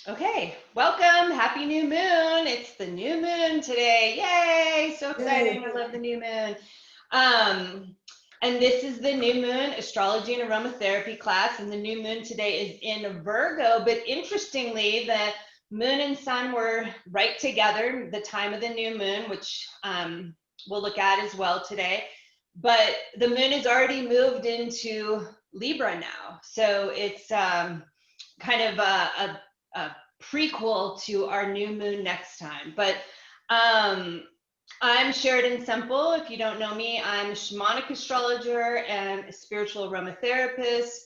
Okay, welcome. Happy new moon. It's the new moon today. Yay! So exciting. I love the new moon. And this is the new moon astrology and aromatherapy class. And the new moon today is in Virgo. But interestingly, the moon and sun were right together, the time of the new moon, which we'll look at as well today. But the moon has already moved into Libra now. So it's kind of a prequel to our new moon next time. But I'm Sheridan Semple. If you don't know me, I'm a shamanic astrologer and a spiritual aromatherapist,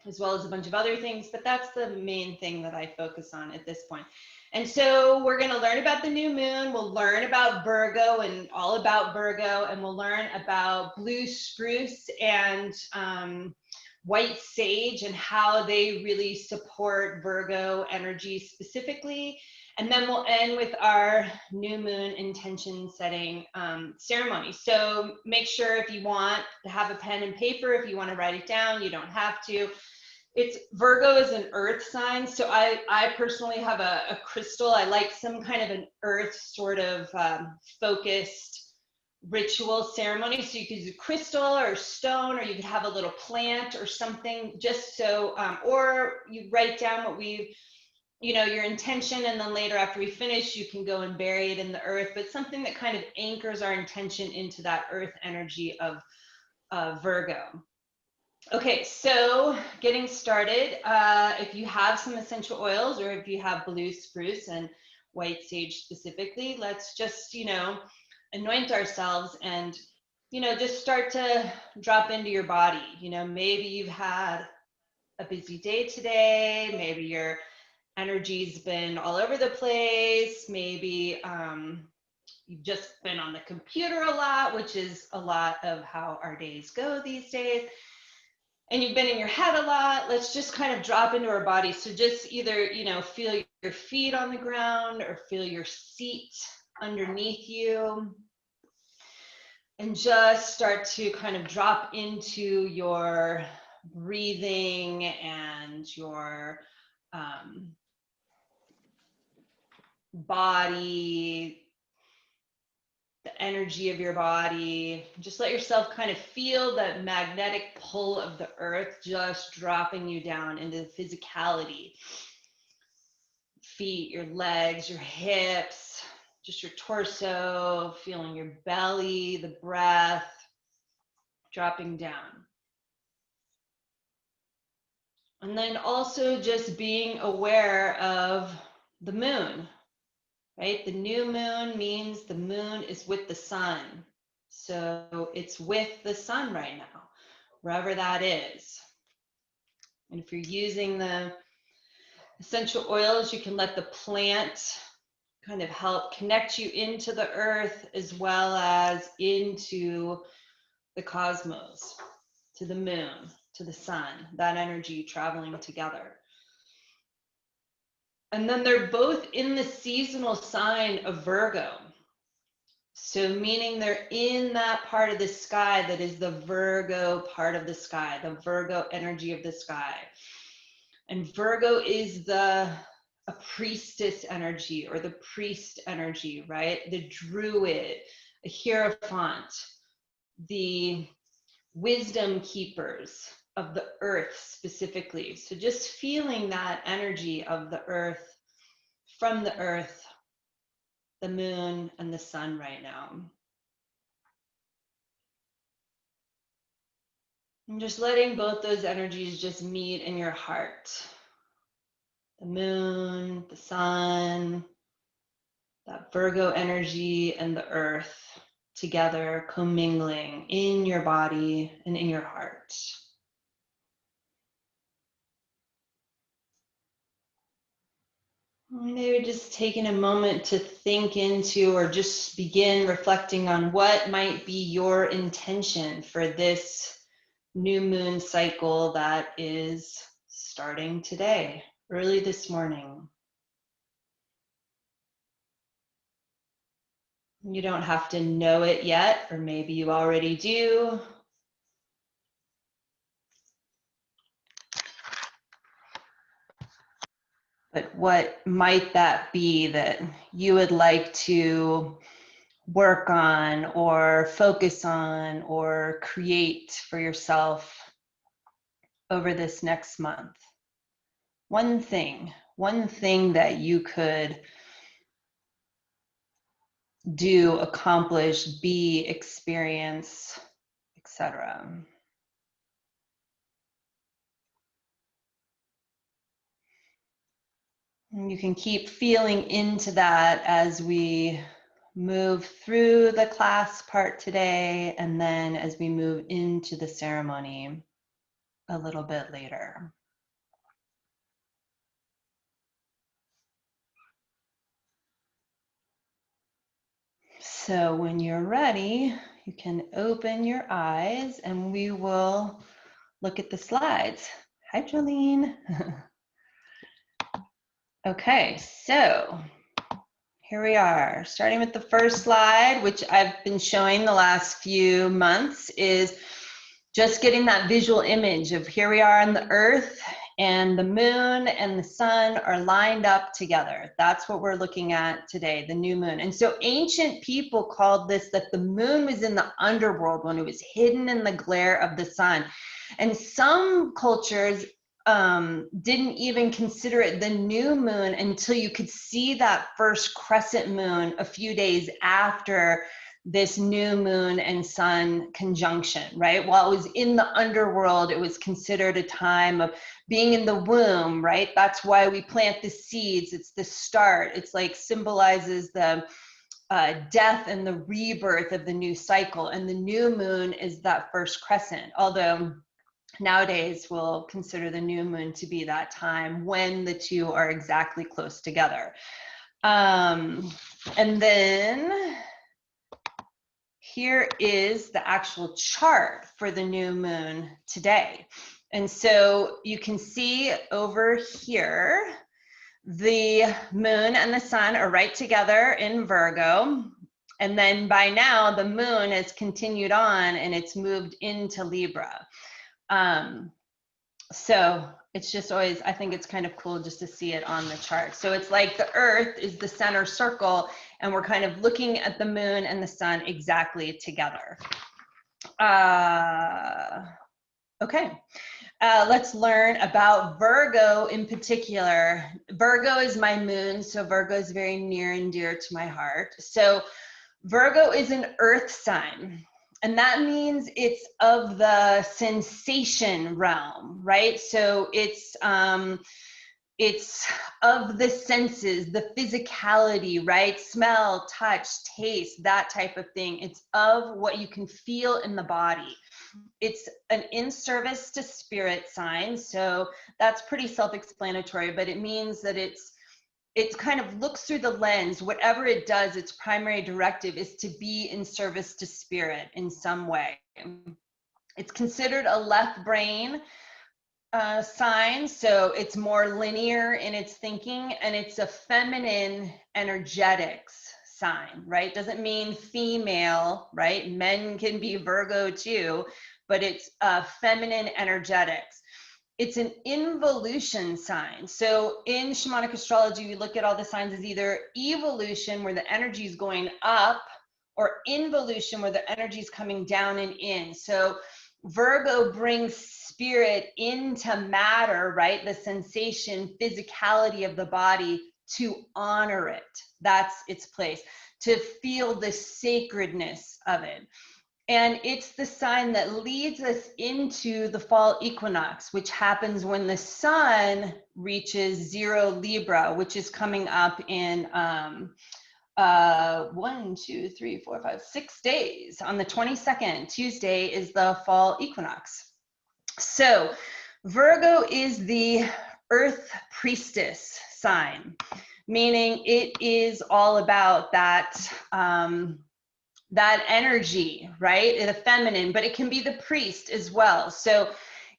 as well as a bunch of other things, but that's the main thing that I focus on at this point. And so we're going to learn about the new moon. We'll learn about Virgo and all about Virgo, and we'll learn about blue spruce and white sage and how they really support Virgo energy specifically. And then we'll end with our new moon intention setting ceremony. So make sure if you want to have a pen and paper, if you want to write it down, you don't have to. It's Virgo is an earth sign. So I personally have a crystal. I like some kind of an earth sort of focused ritual ceremony. So you could use a crystal or stone, or you could have a little plant or something, just so, or you write down what we've, your intention, and then later after we finish, you can go and bury it in the earth, but something that kind of anchors our intention into that earth energy of Virgo. Okay, so getting started, if you have some essential oils, or if you have blue spruce and white sage specifically, let's just, anoint ourselves and, just start to drop into your body. Maybe you've had a busy day today, maybe your energy's been all over the place, maybe you've just been on the computer a lot, which is a lot of how our days go these days, and you've been in your head a lot. Let's just kind of drop into our body. So just either, feel your feet on the ground or feel your seat underneath you, and just start to kind of drop into your breathing and your body, the energy of your body. Just let yourself kind of feel that magnetic pull of the earth just dropping you down into the physicality. Feet, your legs, your hips, just your torso, feeling your belly, the breath dropping down. And then also just being aware of the moon, right? The new moon means the moon is with the sun. So it's with the sun right now, wherever that is. And if you're using the essential oils, you can let the plant kind of help connect you into the earth, as well as into the cosmos, to the moon, to the sun, that energy traveling together. And then they're both in the seasonal sign of Virgo. So meaning they're in that part of the sky that is the Virgo part of the sky, the Virgo energy of the sky. And Virgo is a priestess energy, or the priest energy, right? The druid, the hierophant, the wisdom keepers of the earth specifically. So just feeling that energy of the earth, from the earth, the moon, and the sun right now. And just letting both those energies just meet in your heart. The moon, the sun, that Virgo energy, and the earth together, commingling in your body and in your heart. Maybe just taking a moment to think into, or just begin reflecting on what might be your intention for this new moon cycle that is starting today, early this morning. You don't have to know it yet, or maybe you already do. But what might that be that you would like to work on or focus on or create for yourself over this next month? One thing that you could do, accomplish, be, experience, etc. And you can keep feeling into that as we move through the class part today, and then as we move into the ceremony a little bit later. So when you're ready, you can open your eyes and we will look at the slides. Hi, Jolene. Okay, so here we are, starting with the first slide, which I've been showing the last few months, is just getting that visual image of here we are on the earth and the moon and the sun are lined up together. That's what we're looking at today, the new moon. And so ancient people called this that the moon was in the underworld when it was hidden in the glare of the sun. And some cultures didn't even consider it the new moon until you could see that first crescent moon a few days after this new moon and sun conjunction, right? While it was in the underworld, it was considered a time of being in the womb, right? That's why we plant the seeds. It's the start. It's like symbolizes the death and the rebirth of the new cycle. And the new moon is that first crescent, although nowadays we'll consider the new moon to be that time when the two are exactly close together. And then here is the actual chart for the new moon today. And so you can see over here, the moon and the sun are right together in Virgo. And then by now the moon has continued on and it's moved into Libra. So it's just always, I think it's kind of cool just to see it on the chart. So it's like the earth is the center circle and we're kind of looking at the moon and the sun exactly together. Okay, let's learn about Virgo in particular. Virgo is my moon, so Virgo is very near and dear to my heart. So Virgo is an earth sign. And that means it's of the sensation realm, right? So it's of the senses, the physicality, right? Smell, touch, taste, that type of thing. It's of what you can feel in the body. It's an in service to spirit sign. So that's pretty self-explanatory, but it means that it kind of looks through the lens. Whatever it does, its primary directive is to be in service to spirit in some way. It's considered a left brain sign, so it's more linear in its thinking, and it's a feminine energetics sign, right? Doesn't mean female, right? Men can be Virgo too, but it's feminine energetics. It's an involution sign. So in shamanic astrology, we look at all the signs as either evolution, where the energy is going up, or involution, where the energy is coming down and in. So Virgo brings spirit into matter, right? The sensation, physicality of the body, to honor it. That's its place, to feel the sacredness of it. And it's the sign that leads us into the fall equinox, which happens when the sun reaches 0 Libra, which is coming up in 6 days. On the 22nd, Tuesday, is the fall equinox. So Virgo is the earth priestess sign, meaning it is all about that that energy, right? The feminine, but it can be the priest as well. So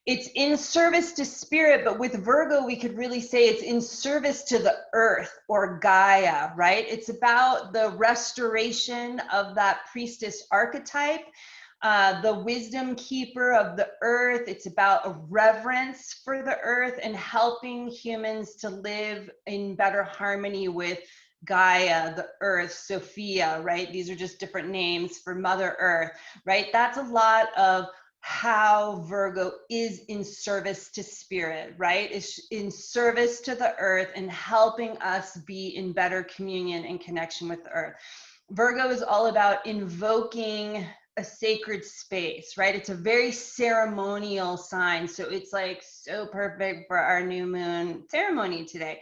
it's in service to spirit, but with Virgo, we could really say it's in service to the earth or Gaia, right? It's about the restoration of that priestess archetype, the wisdom keeper of the earth. It's about a reverence for the earth and helping humans to live in better harmony with Gaia, the earth, Sophia, right? These are just different names for Mother Earth, right? That's a lot of how Virgo is in service to spirit, right? Is in service to the earth and helping us be in better communion and connection with the earth. Virgo is all about invoking a sacred space, right? It's a very ceremonial sign. So it's like so perfect for our new moon ceremony today.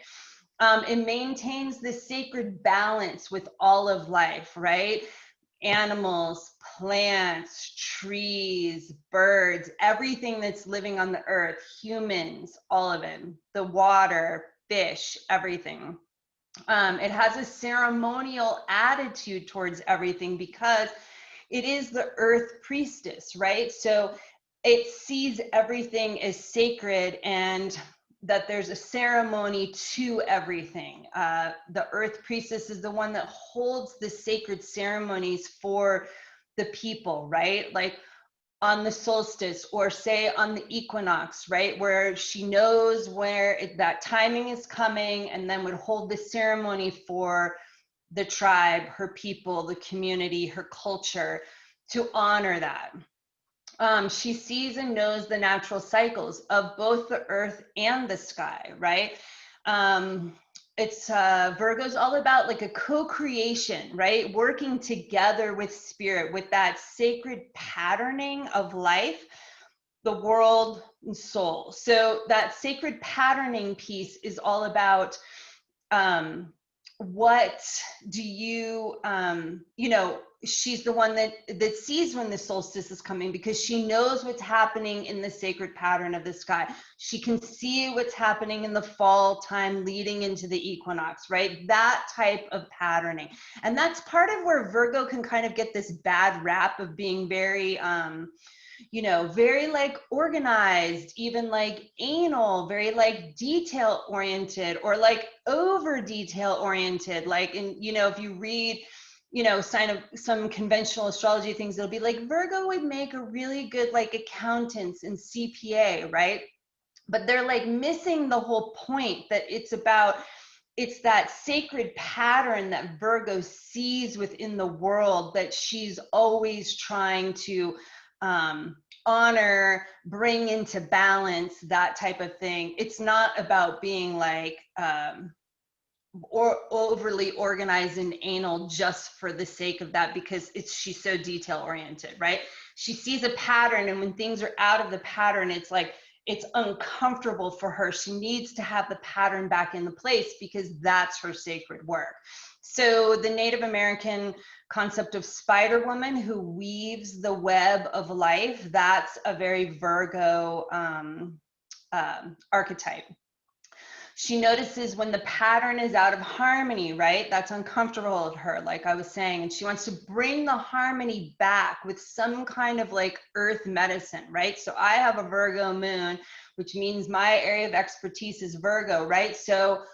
It maintains the sacred balance with all of life, right? Animals, plants, trees, birds, everything that's living on the earth, humans, all of it, the water, fish, everything. It has a ceremonial attitude towards everything because it is the earth priestess, right? So it sees everything as sacred and that there's a ceremony to everything. The earth priestess is the one that holds the sacred ceremonies for the people, right? Like on the solstice or say on the equinox, right? Where she knows where that timing is coming and then would hold the ceremony for the tribe, her people, the community, her culture to honor that. She sees and knows the natural cycles of both the earth and the sky, right? It's Virgo's all about like a co-creation, right? Working together with spirit, with that sacred patterning of life, the world and soul. So that sacred patterning piece is all about what do you, she's the one that sees when the solstice is coming because she knows what's happening in the sacred pattern of the sky. She can see what's happening in the fall time leading into the equinox, right? That type of patterning. And that's part of where Virgo can kind of get this bad rap of being very, very like organized, even like anal, very like detail oriented or like over detail oriented. Like, if you read, some conventional astrology things, it'll be like Virgo would make a really good like accountants and CPA, right? But they're like missing the whole point that it's that sacred pattern that Virgo sees within the world that she's always trying to honor, bring into balance, that type of thing. It's not about being like or overly organized and anal just for the sake of that because she's so detail oriented, right? She sees a pattern, and when things are out of the pattern, it's like it's uncomfortable for her. She needs to have the pattern back in the place because that's her sacred work. So the Native American concept of Spider Woman who weaves the web of life, that's a very Virgo archetype. She notices when the pattern is out of harmony, right? That's uncomfortable to her, like I was saying, and she wants to bring the harmony back with some kind of like earth medicine, right? So I have a Virgo moon, which means my area of expertise is Virgo, right? So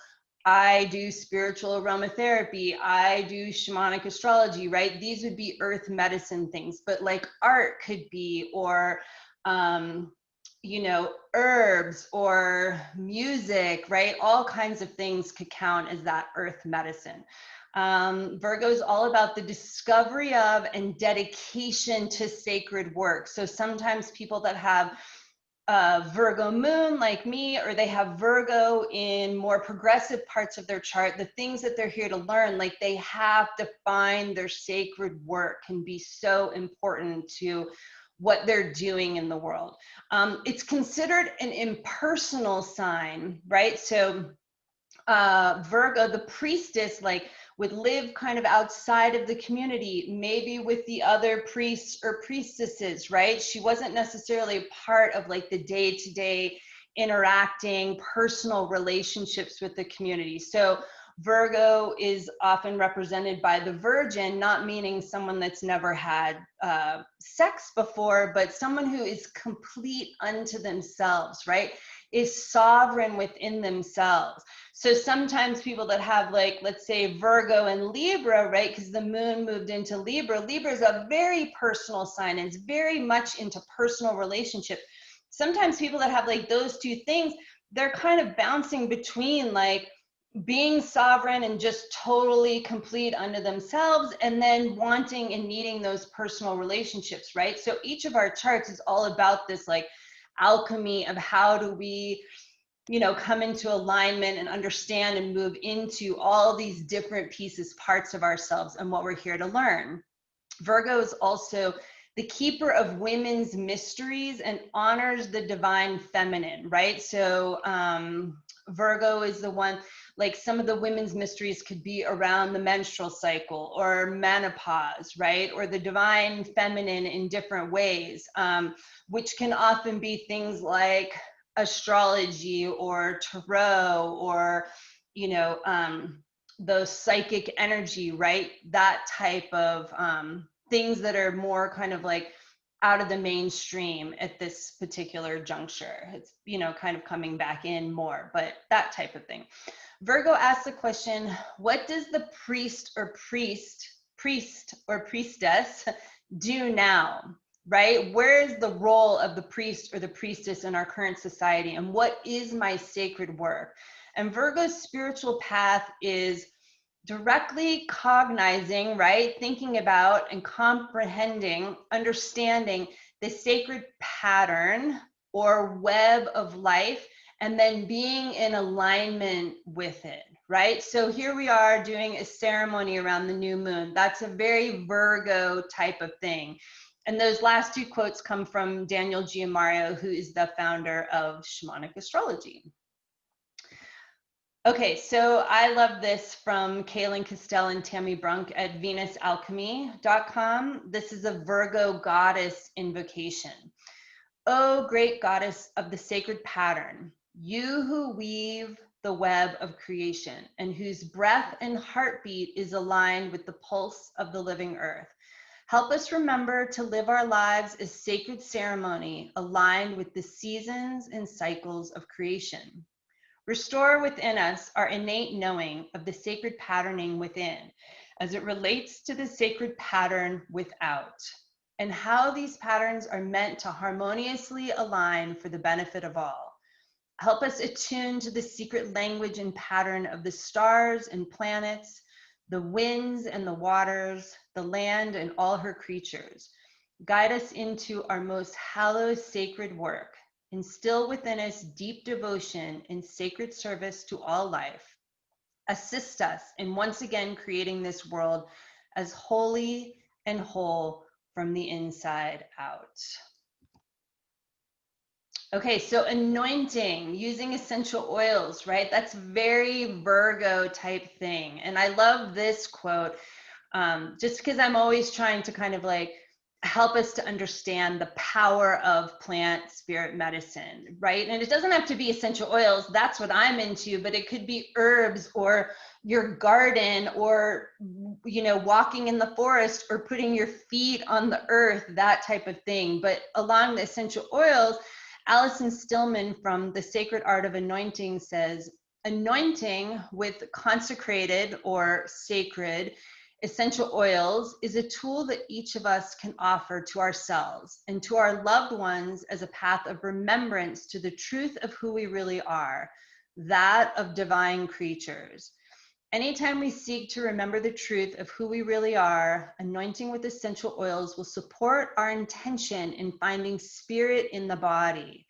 I do spiritual aromatherapy, I do shamanic astrology, right? These would be earth medicine things, but like art could be, or herbs or music, right? All kinds of things could count as that earth medicine. Virgo is all about the discovery of and dedication to sacred work. So sometimes people that have Virgo moon like me, or they have Virgo in more progressive parts of their chart, the things that they're here to learn, like they have to find their sacred work can be so important to what they're doing in the world. It's considered an impersonal sign, right? So Virgo, the priestess, like would live kind of outside of the community, maybe with the other priests or priestesses, right? She wasn't necessarily a part of like the day-to-day interacting personal relationships with the community. So Virgo is often represented by the virgin, not meaning someone that's never had sex before, but someone who is complete unto themselves, right? is sovereign within themselves. So sometimes people that have, like, let's say Virgo and Libra, right? Because the moon moved into Libra. Libra is a very personal sign and it's very much into personal relationship. Sometimes people that have like those two things, they're kind of bouncing between like being sovereign and just totally complete unto themselves, and then wanting and needing those personal relationships, right? So each of our charts is all about this like alchemy of how do we, you know, come into alignment and understand and move into all these different pieces, parts of ourselves, and what we're here to learn. Virgo is also the keeper of women's mysteries and honors the divine feminine, right? So Virgo is the one, like some of the women's mysteries could be around the menstrual cycle or menopause, right? Or the divine feminine in different ways, which can often be things like astrology or tarot or, you know, the psychic energy, right? That type of things that are more kind of like out of the mainstream at this particular juncture. It's, you know, kind of coming back in more, but that type of thing. Virgo asks the question, what does the priest or priestess do now? Right? Where is the role of the priest or the priestess in our current society? And what is my sacred work? And Virgo's spiritual path is directly cognizing, right? Thinking about and comprehending, understanding the sacred pattern or web of life, and then being in alignment with it, right? So here we are doing a ceremony around the new moon. That's a very Virgo type of thing. And those last two quotes come from Daniel Giamario, who is the founder of Shamanic Astrology. Okay, so I love this from Kaylin Castell and Tammy Brunk at venusalchemy.com. This is a Virgo goddess invocation. Oh, great goddess of the sacred pattern, you who weave the web of creation and whose breath and heartbeat is aligned with the pulse of the living earth. Help us remember to live our lives as sacred ceremony aligned with the seasons and cycles of creation. Restore within us our innate knowing of the sacred patterning within as it relates to the sacred pattern without, and how these patterns are meant to harmoniously align for the benefit of all. Help us attune to the secret language and pattern of the stars and planets, the winds and the waters, the land and all her creatures. Guide us into our most hallowed sacred work. Instill within us deep devotion and sacred service to all life. Assist us in once again creating this world as holy and whole from the inside out. Okay, so anointing, using essential oils, right? That's very Virgo type thing. And I love this quote just because I'm always trying to kind of like help us to understand the power of plant spirit medicine, right? And it doesn't have to be essential oils. That's what I'm into, but it could be herbs or your garden or, you know, walking in the forest or putting your feet on the earth, that type of thing. But along the essential oils, Alison Stillman from The Sacred Art of Anointing says, anointing with consecrated or sacred essential oils is a tool that each of us can offer to ourselves and to our loved ones as a path of remembrance to the truth of who we really are, that of divine creatures. Anytime we seek to remember the truth of who we really are, anointing with essential oils will support our intention in finding spirit in the body.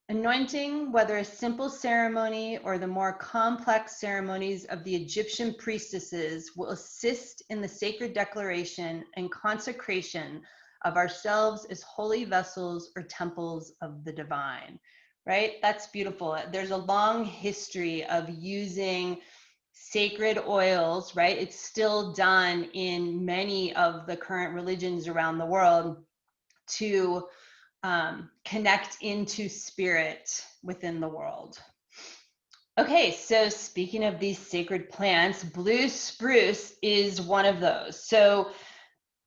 Anointing, whether a simple ceremony or the more complex ceremonies of the Egyptian priestesses, will assist in the sacred declaration and consecration of ourselves as holy vessels or temples of the divine, right? That's beautiful. There's a long history of using sacred oils, right? It's still done in many of the current religions around the world to connect into spirit within the world. Okay, so speaking of these sacred plants, blue spruce is one of those. So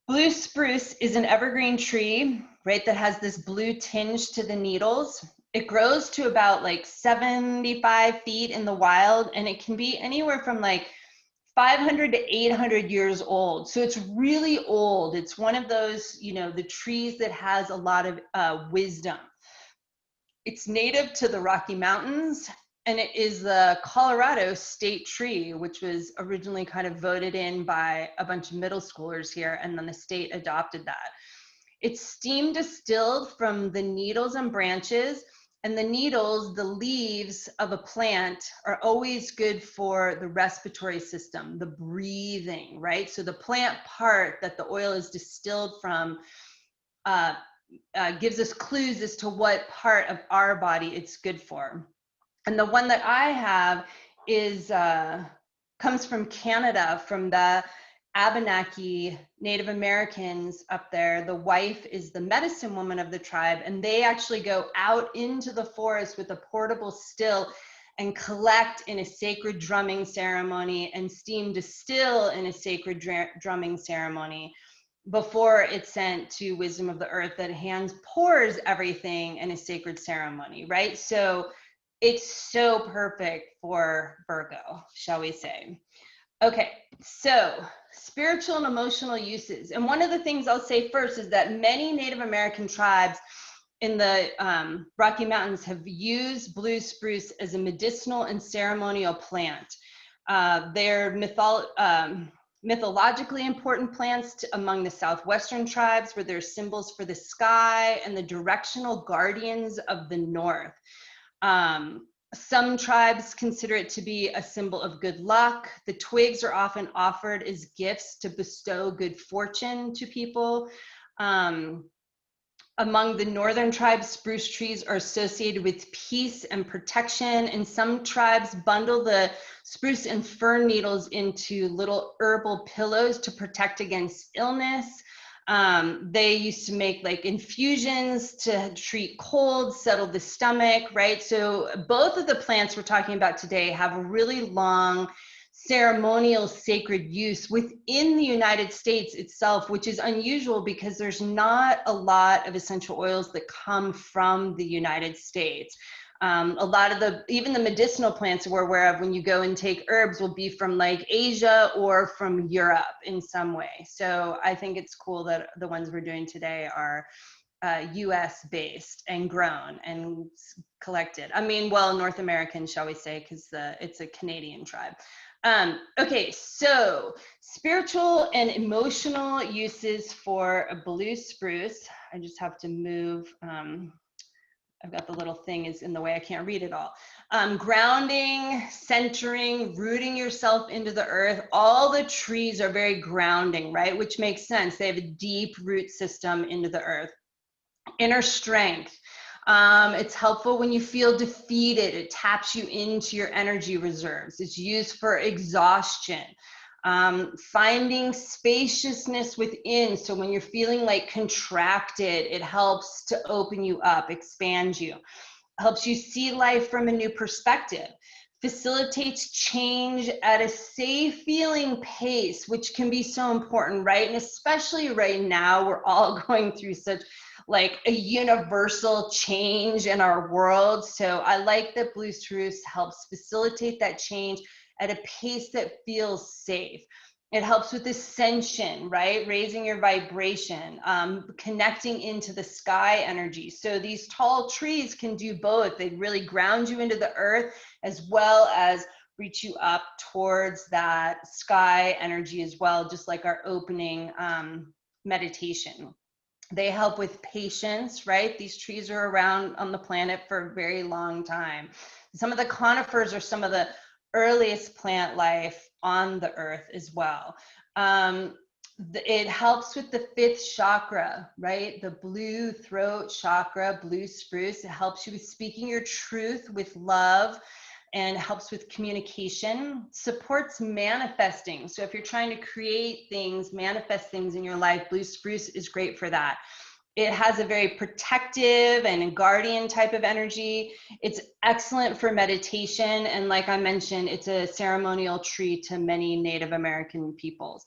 blue spruce is an evergreen tree, right, that has this blue tinge to the needles. It grows to about like 75 feet in the wild, and it can be anywhere from like 500 to 800 years old. So it's really old. It's one of those, you know, the trees that has a lot of wisdom. It's native to the Rocky Mountains, and it is the Colorado state tree, which was originally kind of voted in by a bunch of middle schoolers here, and then the state adopted that. It's steam distilled from the needles and branches, and the needles, the leaves of a plant, are always good for the respiratory system, the breathing, right? So the plant part that the oil is distilled from gives us clues as to what part of our body it's good for. And the one that I have is comes from Canada, from the Abenaki Native Americans up there. The wife is the medicine woman of the tribe, and they actually go out into the forest with a portable still and collect in a sacred drumming ceremony and steam distill in a sacred drumming ceremony before it's sent to Wisdom of the Earth that hands pours everything in a sacred ceremony, right? So it's so perfect for Virgo, shall we say. Okay, so spiritual and emotional uses. And one of the things I'll say first is that many Native American tribes in the Rocky Mountains have used blue spruce as a medicinal and ceremonial plant. They're mythologically important plants among the Southwestern tribes, where they're symbols for the sky and the directional guardians of the North. Some tribes consider it to be a symbol of good luck. The twigs are often offered as gifts to bestow good fortune to people. Among the northern tribes, spruce trees are associated with peace and protection, and some tribes bundle the spruce and fern needles into little herbal pillows to protect against illness. They used to make like infusions to treat colds, settle the stomach, right? So both of the plants we're talking about today have a really long ceremonial sacred use within the United States itself, which is unusual because there's not a lot of essential oils that come from the United States. A lot of even the medicinal plants we're aware of when you go and take herbs will be from like Asia or from Europe in some way. So I think it's cool that the ones we're doing today are US based and grown and collected. I mean, well, North American, shall we say, because it's a Canadian tribe. Okay, so spiritual and emotional uses for a blue spruce. I just have to move. I've got the little thing is in the way, I can't read it all. Grounding, centering, rooting yourself into the earth. All the trees are very grounding, right? Which makes sense. They have a deep root system into the earth. Inner strength. It's helpful when you feel defeated. It taps you into your energy reserves. It's used for exhaustion. Finding spaciousness within. So when you're feeling like contracted, it helps to open you up, expand you, helps you see life from a new perspective, facilitates change at a safe feeling pace, which can be so important, right? And especially right now, we're all going through such like a universal change in our world. So I like that blue spruce helps facilitate that change at a pace that feels safe. It helps with ascension, right? Raising your vibration, connecting into the sky energy. So these tall trees can do both. They really ground you into the earth as well as reach you up towards that sky energy as well, just like our opening meditation. They help with patience, right? These trees are around on the planet for a very long time. Some of the conifers are some of the earliest plant life on the earth as well. It helps with the fifth chakra, right? The blue throat chakra, blue spruce. It helps you with speaking your truth with love and helps with communication, supports manifesting. So if you're trying to create things, manifest things in your life, blue spruce is great for that. It has a very protective and a guardian type of energy. It's excellent for meditation. And like I mentioned, it's a ceremonial tree to many Native American peoples.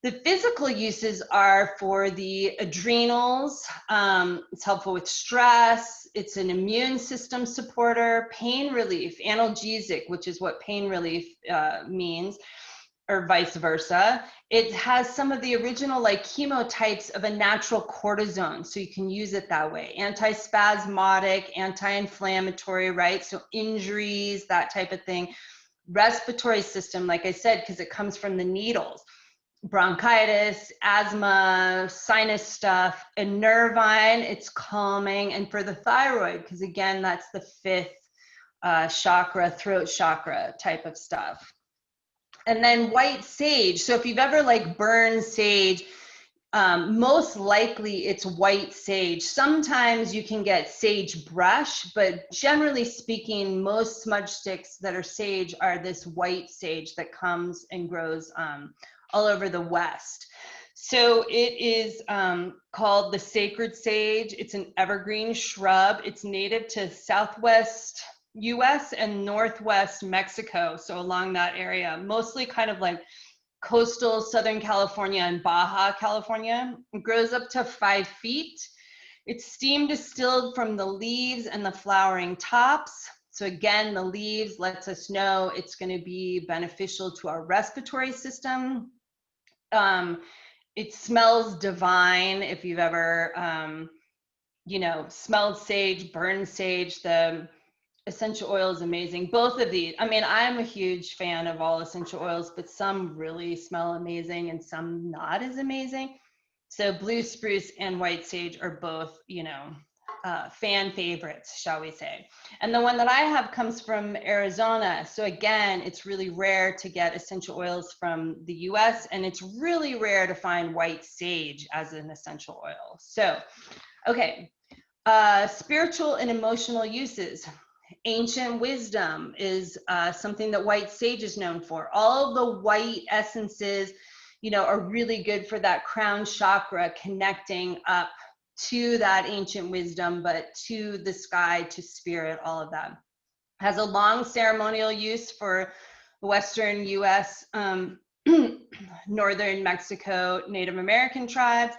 The physical uses are for the adrenals. It's helpful with stress. It's an immune system supporter, pain relief, analgesic, which is what pain relief means, or vice versa. It has some of the original like chemotypes of a natural cortisone, so you can use it that way. Antispasmodic, anti-inflammatory, right? So injuries, that type of thing. Respiratory system, like I said, because it comes from the needles. Bronchitis, asthma, sinus stuff. And nervine, it's calming. And for the thyroid, because again, that's the fifth chakra, throat chakra type of stuff. And then white sage. So if you've ever like burned sage, most likely it's white sage. Sometimes you can get sage brush, but generally speaking, most smudge sticks that are sage are this white sage that comes and grows all over the West. So it is called the sacred sage. It's an evergreen shrub. It's native to Southwest US and Northwest Mexico, so along that area, mostly kind of like coastal Southern California and Baja California. It grows up to 5 feet. It's steam distilled from the leaves and the flowering tops. So again, the leaves lets us know it's going to be beneficial to our respiratory system. It smells divine. If you've ever, smelled sage, burned sage, the essential oil is amazing. Both of these, I mean, I'm a huge fan of all essential oils, but some really smell amazing and some not as amazing. So blue spruce and white sage are both, fan favorites, shall we say. And the one that I have comes from Arizona. So again, it's really rare to get essential oils from the US, and it's really rare to find white sage as an essential oil. So, okay, spiritual and emotional uses. Ancient wisdom is something that white sage is known for. All the white essences, are really good for that crown chakra, connecting up to that ancient wisdom, but to the sky, to spirit, all of that. Has a long ceremonial use for Western US, Northern Mexico, Native American tribes.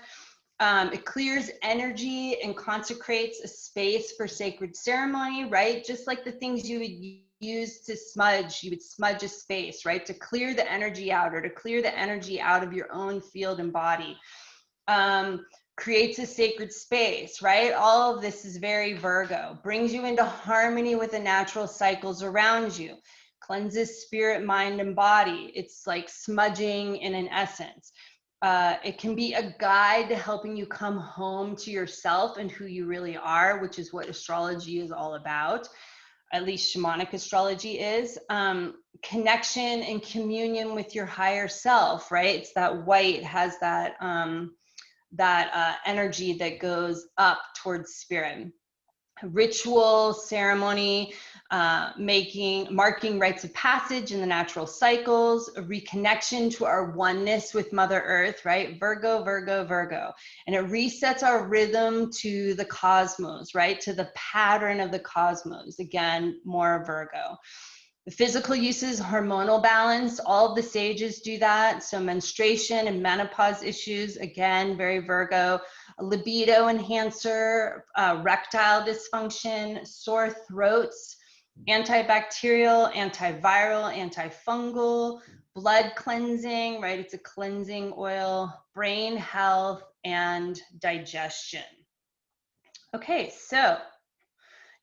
It clears energy and consecrates a space for sacred ceremony, right? Just like the things you would use to smudge, you would smudge a space, right? To clear the energy out, or to clear the energy out of your own field and body. Creates a sacred space, right? All of this is very Virgo. Brings you into harmony with the natural cycles around you. Cleanses spirit, mind, and body. It's like smudging in an essence. It can be a guide to helping you come home to yourself and who you really are, which is what astrology is all about. At least shamanic astrology is. Connection and communion with your higher self, right? It's that white has that energy that goes up towards spirit. Ritual, ceremony, marking rites of passage in the natural cycles, a reconnection to our oneness with Mother Earth, right? Virgo, Virgo, Virgo. And it resets our rhythm to the cosmos, right? To the pattern of the cosmos. Again, more Virgo. The physical uses, hormonal balance, all of the sages do that. So menstruation and menopause issues, again, very Virgo. A libido enhancer, erectile dysfunction, sore throats, antibacterial, antiviral, antifungal, blood cleansing, right? It's a cleansing oil, brain health, and digestion. Okay, so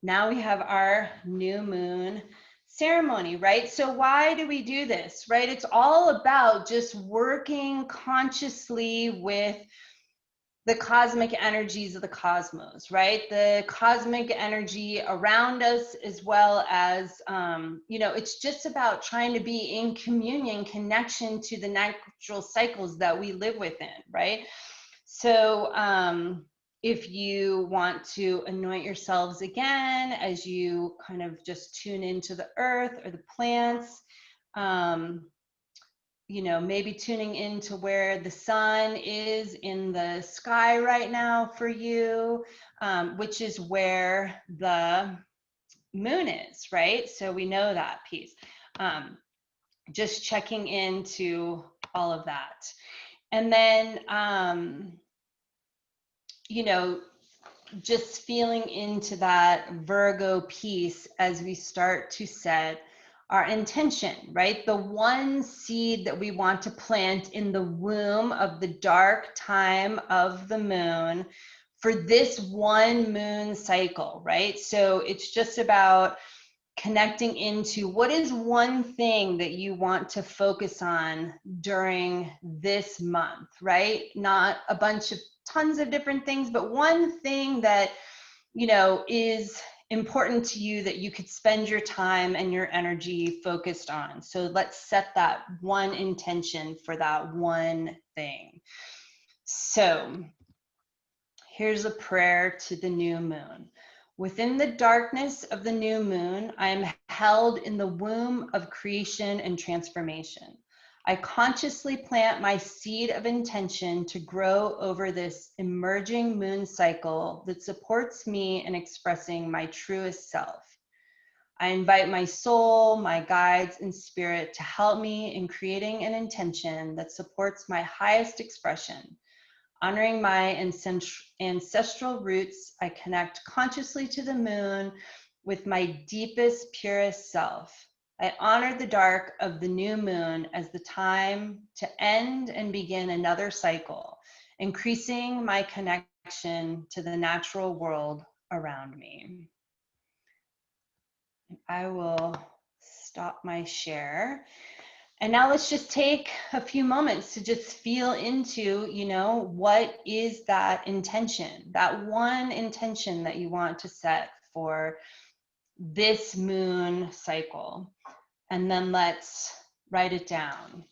now we have our new moon ceremony, right? So why do we do this, right? It's all about just working consciously with the cosmic energies of the cosmos, right? The cosmic energy around us, as well as, it's just about trying to be in communion, connection to the natural cycles that we live within, right? So, if you want to anoint yourselves again as you kind of just tune into the earth or the plants, maybe tuning into where the sun is in the sky right now for you, which is where the moon is, right? So we know that piece. Just checking into all of that. And then, you know, just feeling into that Virgo piece as we start to set our intention, right? The one seed that we want to plant in the womb of the dark time of the moon for this one moon cycle, right? So it's just about connecting into what is one thing that you want to focus on during this month, right? Not a bunch of tons of different things, but one thing that, you know, is important to you that you could spend your time and your energy focused on. So let's set that one intention for that one thing. So here's a prayer to the new moon. Within the darkness of the new moon, I am held in the womb of creation and transformation. I consciously plant my seed of intention to grow over this emerging moon cycle that supports me in expressing my truest self. I invite my soul, my guides, and spirit to help me in creating an intention that supports my highest expression. Honoring my ancestral roots, I connect consciously to the moon with my deepest, purest self. I honor the dark of the new moon as the time to end and begin another cycle, increasing my connection to the natural world around me. I will stop my share. And now let's just take a few moments to just feel into, you know, what is that intention, that one intention that you want to set for this moon cycle. And then let's write it down.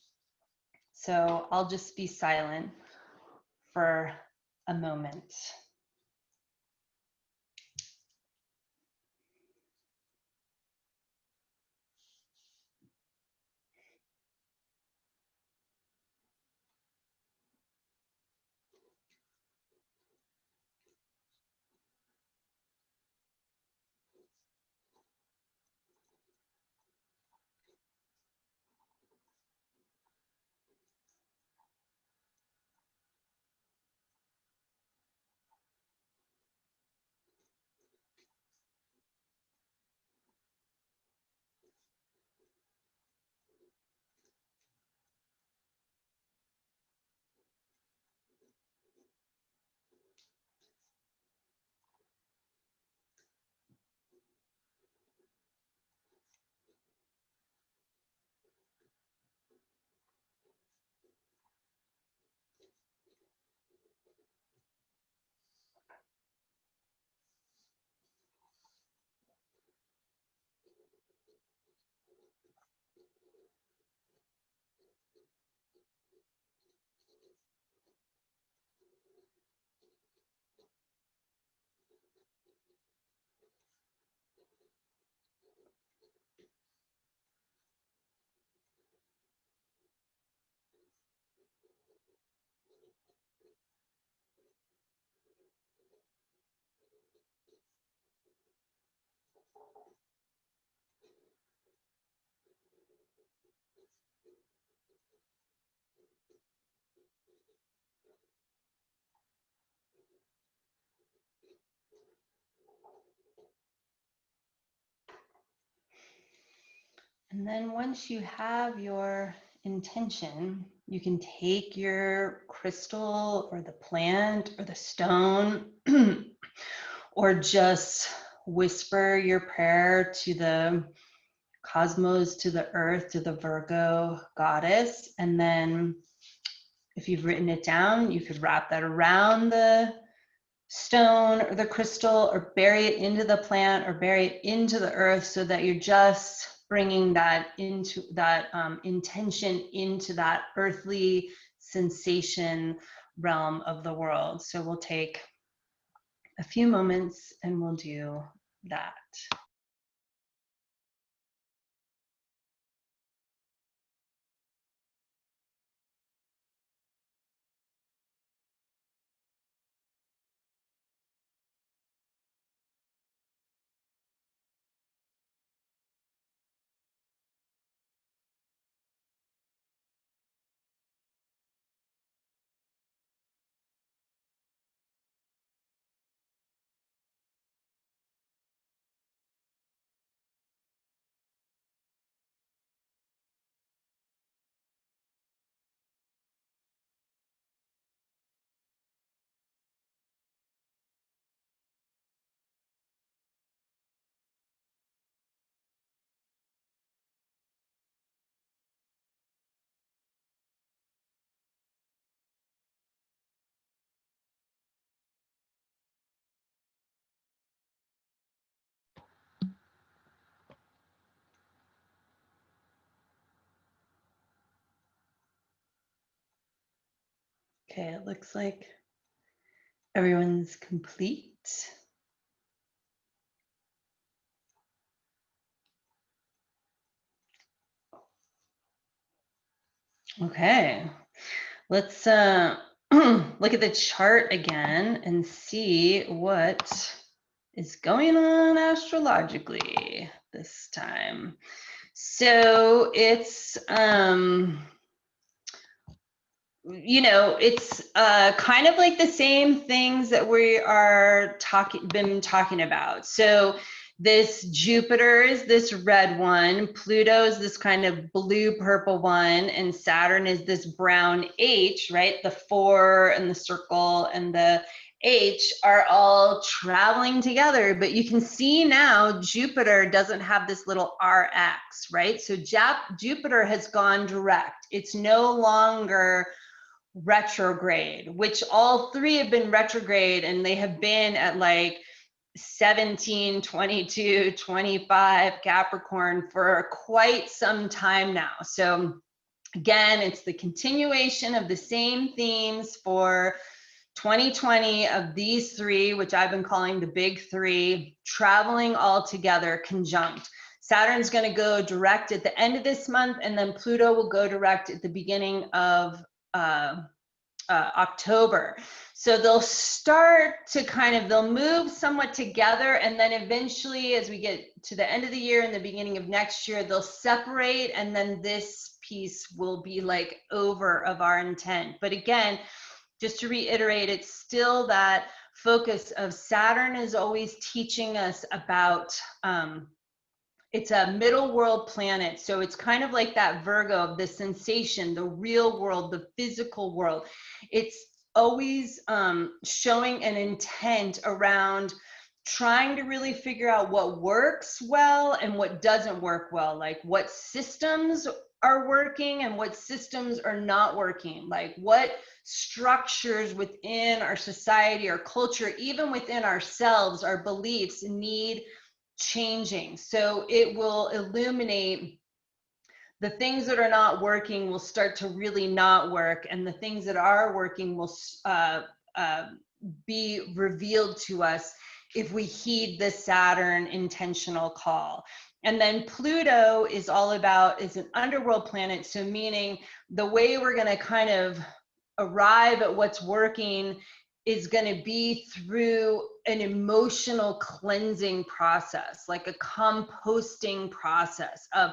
So I'll just be silent for a moment. And then once you have your intention, you can take your crystal or the plant or the stone or just whisper your prayer to the cosmos, to the earth, to the Virgo goddess. And then if you've written it down, you could wrap that around the stone or the crystal or bury it into the plant or bury it into the earth so that you're just bringing that into that intention into that earthly sensation realm of the world. So we'll take a few moments and we'll do that. Okay, it looks like everyone's complete. Okay, let's look at the chart again and see what is going on astrologically this time. So it's you know, it's kind of like the same things that we are been talking about. So this Jupiter is this red one, Pluto is this kind of blue purple one, and Saturn is this brown H, right? The 4 and the circle and the H are all traveling together, but you can see now Jupiter doesn't have this little RX, right? So Jupiter has gone direct. It's no longer retrograde, which all three have been retrograde, and they have been at like 17, 22, 25 Capricorn for quite some time now. So again, it's the continuation of the same themes for 2020 of these three, which I've been calling the big three, traveling all together conjunct. Saturn's going to go direct at the end of this month, and then Pluto will go direct at the beginning of October. So they'll start to they'll move somewhat together, and then eventually as we get to the end of the year and the beginning of next year, they'll separate, and then this piece will be like over of our intent. But again, just to reiterate, it's still that focus of Saturn is always teaching us about it's a middle world planet. So it's kind of like that Virgo of the sensation, the real world, the physical world. It's always showing an intent around trying to really figure out what works well and what doesn't work well, like what systems are working and what systems are not working, like what structures within our society, our culture, even within ourselves, our beliefs need changing. So it will illuminate the things that are not working will start to really not work, and the things that are working will be revealed to us if we heed the Saturn intentional call. And then Pluto is all about, is an underworld planet, so meaning the way we're going to kind of arrive at what's working is going to be through an emotional cleansing process, like a composting process of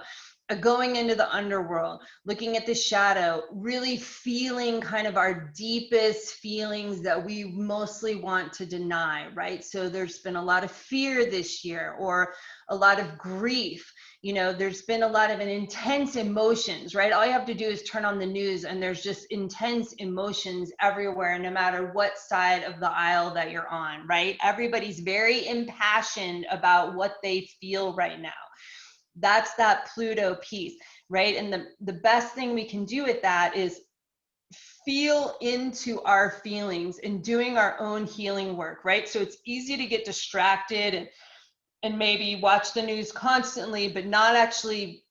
going into the underworld, looking at the shadow, really feeling kind of our deepest feelings that we mostly want to deny, right? So there's been a lot of fear this year, or a lot of grief. You know, there's been a lot of intense emotions, right? All you have to do is turn on the news and there's just intense emotions everywhere, no matter what side of the aisle that you're on, right? Everybody's very impassioned about what they feel right now. That's that Pluto piece, right? And the best thing we can do with that is feel into our feelings and doing our own healing work, right? So it's easy to get distracted and maybe watch the news constantly, but not actually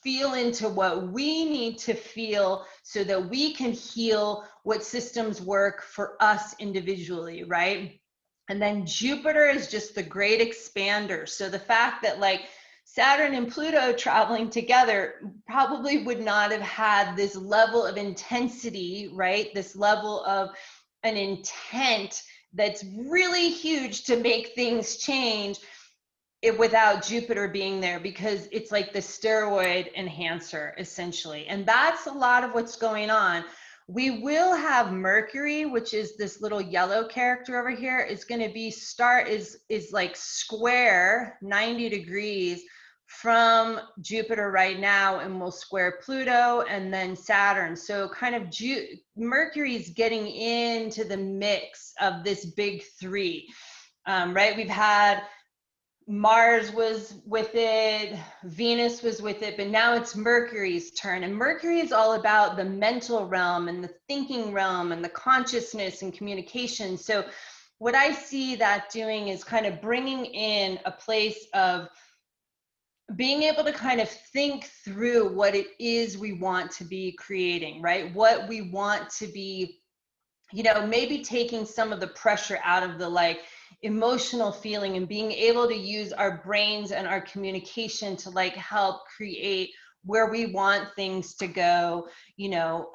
feel into what we need to feel so that we can heal what systems work for us individually, right? And then Jupiter is just the great expander. So the fact that like Saturn and Pluto traveling together probably would not have had this level of intensity, right? This level of an intent that's really huge to make things change without Jupiter being there, because it's like the steroid enhancer essentially. And that's a lot of what's going on. We will have Mercury, which is this little yellow character over here, is going to be is like square 90 degrees from Jupiter right now, and will square Pluto and then Saturn. So kind of Mercury is getting into the mix of this big three, right? We've had Mars was with it, Venus was with it, but now it's Mercury's turn. And Mercury is all about the mental realm and the thinking realm and the consciousness and communication. So what I see that doing is kind of bringing in a place of being able to kind of think through what it is we want to be creating, right? What we want to be you know, maybe taking some of the pressure out of the like emotional feeling and being able to use our brains and our communication to like help create where we want things to go, you know,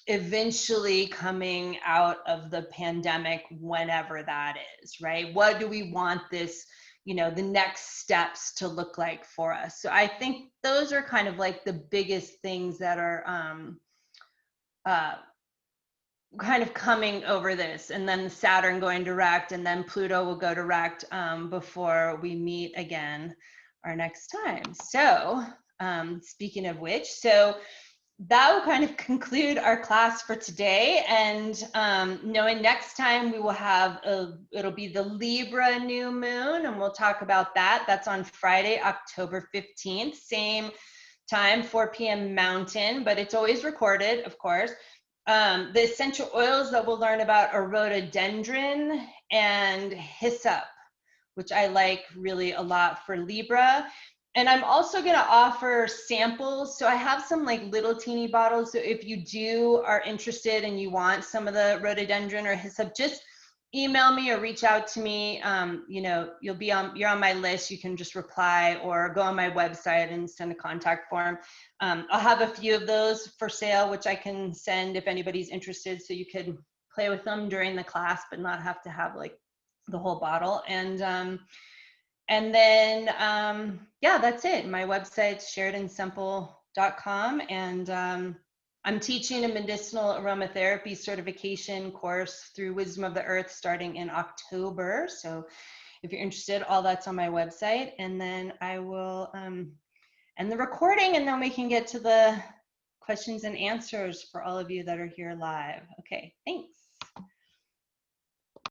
eventually coming out of the pandemic, whenever that is, right? What do we want this, you know, the next steps to look like for us? So I think those are kind of like the biggest things that are uh, kind of coming over this, and then Saturn going direct, and then Pluto will go direct before we meet again our next time. So speaking of which, so that will kind of conclude our class for today. And knowing next time we will have it'll be the Libra new moon, and we'll talk about that. That's on Friday, October 15th, same time, 4 p.m. Mountain, but it's always recorded, of course. The essential oils that we'll learn about are rhododendron and hyssop, which I like really a lot for Libra. And I'm also going to offer samples. So I have some like little teeny bottles. So if you are interested and you want some of the rhododendron or hyssop, just email me or reach out to me. You know, you're on my list. You can just reply or go on my website and send a contact form. I'll have a few of those for sale, which I can send if anybody's interested. So you could play with them during the class, but not have to have like the whole bottle. And then, yeah, that's it. My website's sharedandsimple.com. And I'm teaching a medicinal aromatherapy certification course through Wisdom of the Earth starting in October. So if you're interested, all that's on my website. And then I will end the recording, and then we can get to the questions and answers for all of you that are here live. Okay, thanks.